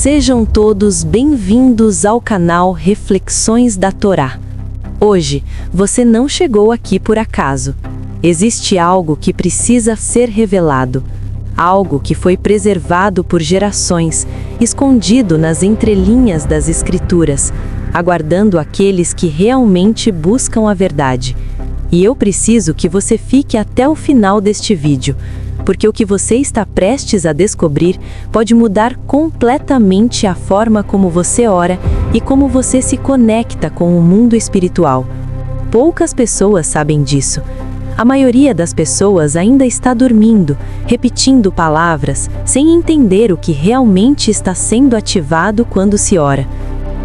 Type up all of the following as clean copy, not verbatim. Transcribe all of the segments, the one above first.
Sejam todos bem-vindos ao canal Reflexões da Torá. Hoje, você não chegou aqui por acaso. Existe algo que precisa ser revelado, algo que foi preservado por gerações, escondido nas entrelinhas das Escrituras, aguardando aqueles que realmente buscam a verdade. E eu preciso que você fique até o final deste vídeo, porque o que você está prestes a descobrir pode mudar completamente a forma como você ora e como você se conecta com o mundo espiritual. Poucas pessoas sabem disso. A maioria das pessoas ainda está dormindo, repetindo palavras, sem entender o que realmente está sendo ativado quando se ora.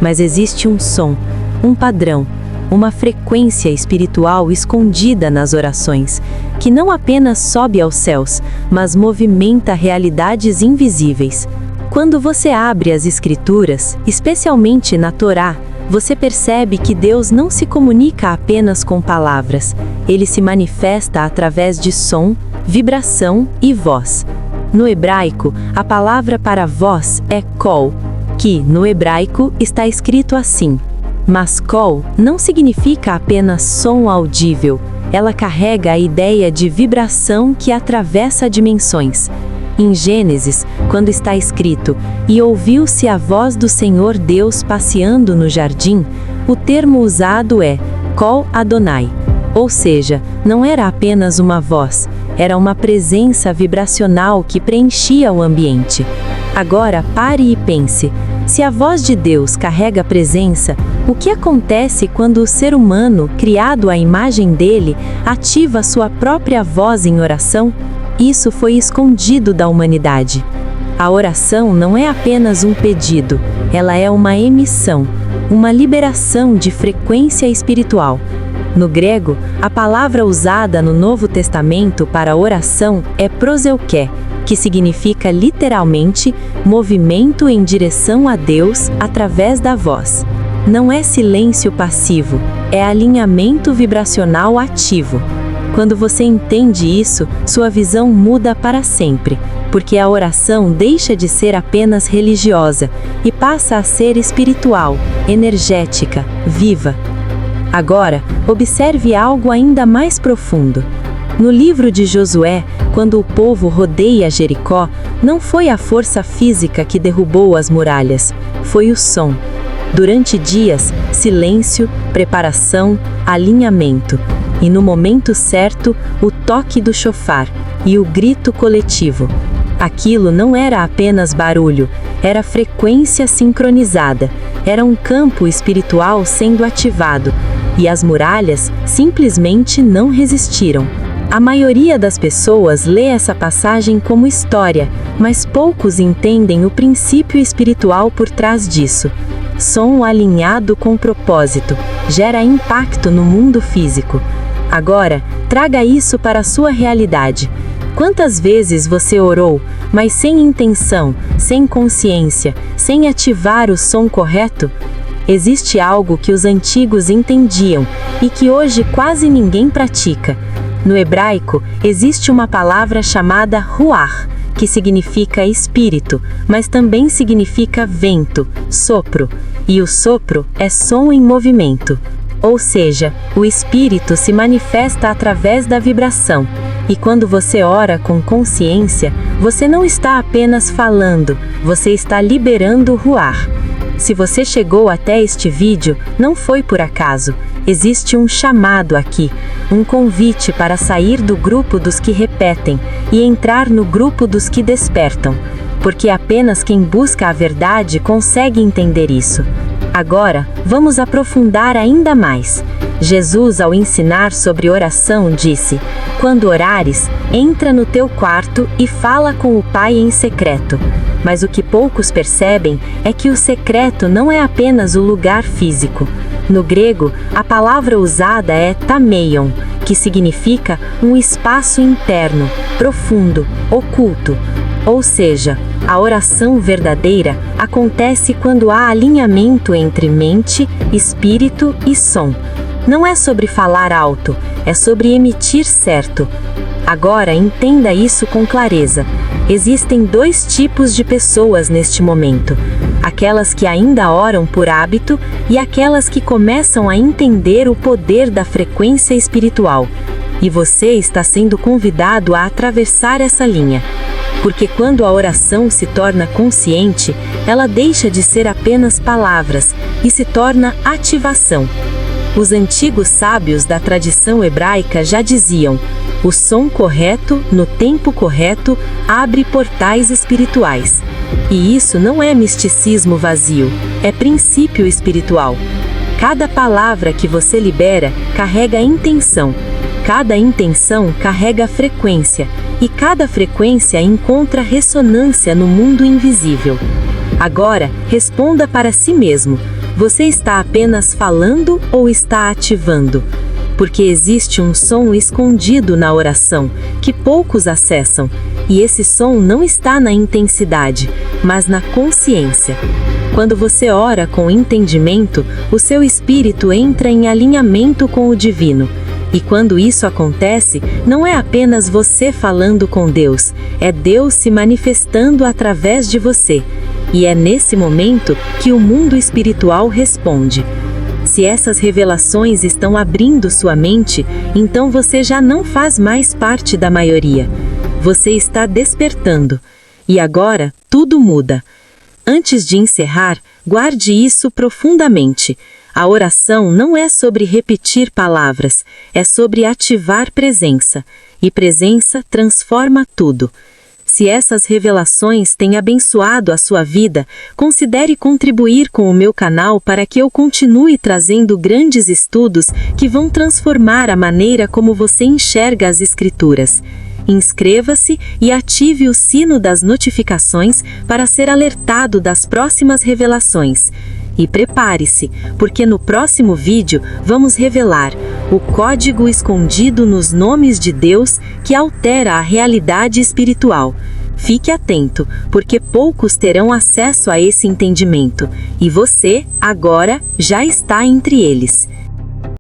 Mas existe um som, um padrão, uma frequência espiritual escondida nas orações, que não apenas sobe aos céus, mas movimenta realidades invisíveis. Quando você abre as Escrituras, especialmente na Torá, você percebe que Deus não se comunica apenas com palavras. Ele se manifesta através de som, vibração e voz. No hebraico, a palavra para voz é kol, que, no hebraico, está escrito assim. Mas kol não significa apenas som audível, ela carrega a ideia de vibração que atravessa dimensões. Em Gênesis, quando está escrito, e ouviu-se a voz do Senhor Deus passeando no jardim, o termo usado é Kol Adonai, ou seja, não era apenas uma voz, era uma presença vibracional que preenchia o ambiente. Agora pare e pense. Se a voz de Deus carrega presença, o que acontece quando o ser humano, criado à imagem dele, ativa sua própria voz em oração? Isso foi escondido da humanidade. A oração não é apenas um pedido, ela é uma emissão, uma liberação de frequência espiritual. No grego, a palavra usada no Novo Testamento para oração é proseuché, que significa literalmente movimento em direção a Deus através da voz. Não é silêncio passivo, é alinhamento vibracional ativo. Quando você entende isso, sua visão muda para sempre, porque a oração deixa de ser apenas religiosa e passa a ser espiritual, energética, viva. Agora, observe algo ainda mais profundo. No livro de Josué, quando o povo rodeia Jericó, não foi a força física que derrubou as muralhas, foi o som. Durante dias, silêncio, preparação, alinhamento. E no momento certo, o toque do chofar e o grito coletivo. Aquilo não era apenas barulho, era frequência sincronizada, era um campo espiritual sendo ativado, e as muralhas simplesmente não resistiram. A maioria das pessoas lê essa passagem como história, mas poucos entendem o princípio espiritual por trás disso. Som alinhado com propósito gera impacto no mundo físico. Agora, traga isso para a sua realidade. Quantas vezes você orou, mas sem intenção, sem consciência, sem ativar o som correto? Existe algo que os antigos entendiam e que hoje quase ninguém pratica. No hebraico, existe uma palavra chamada ruach, que significa espírito, mas também significa vento, sopro. E o sopro é som em movimento. Ou seja, o espírito se manifesta através da vibração. E quando você ora com consciência, você não está apenas falando, você está liberando o ruach. Se você chegou até este vídeo, não foi por acaso. Existe um chamado aqui, um convite para sair do grupo dos que repetem e entrar no grupo dos que despertam, porque apenas quem busca a verdade consegue entender isso. Agora, vamos aprofundar ainda mais. Jesus, ao ensinar sobre oração, disse: "Quando orares, entra no teu quarto e fala com o Pai em secreto." Mas o que poucos percebem é que o secreto não é apenas o lugar físico. No grego, a palavra usada é tameion, que significa um espaço interno, profundo, oculto. Ou seja, a oração verdadeira acontece quando há alinhamento entre mente, espírito e som. Não é sobre falar alto, é sobre emitir certo. Agora entenda isso com clareza. Existem dois tipos de pessoas neste momento. aquelas que ainda oram por hábito e aquelas que começam a entender o poder da frequência espiritual. E você está sendo convidado a atravessar essa linha. Porque quando a oração se torna consciente, ela deixa de ser apenas palavras e se torna ativação. Os antigos sábios da tradição hebraica já diziam: o som correto, no tempo correto, abre portais espirituais. E isso não é misticismo vazio, é princípio espiritual. Cada palavra que você libera carrega intenção. Cada intenção carrega frequência, e cada frequência encontra ressonância no mundo invisível. Agora, responda para si mesmo: você está apenas falando ou está ativando? Porque existe um som escondido na oração, que poucos acessam, e esse som não está na intensidade, mas na consciência. Quando você ora com entendimento, o seu espírito entra em alinhamento com o divino. E quando isso acontece, não é apenas você falando com Deus, é Deus se manifestando através de você. E é nesse momento que o mundo espiritual responde. Se essas revelações estão abrindo sua mente, então você já não faz mais parte da maioria. Você está despertando. E agora, tudo muda. Antes de encerrar, guarde isso profundamente. A oração não é sobre repetir palavras, é sobre ativar presença. E presença transforma tudo. Se essas revelações têm abençoado a sua vida, considere contribuir com o meu canal para que eu continue trazendo grandes estudos que vão transformar a maneira como você enxerga as Escrituras. Inscreva-se e ative o sino das notificações para ser alertado das próximas revelações. E prepare-se, porque no próximo vídeo vamos revelar o código escondido nos nomes de Deus que altera a realidade espiritual. Fique atento, porque poucos terão acesso a esse entendimento, e você, agora, já está entre eles.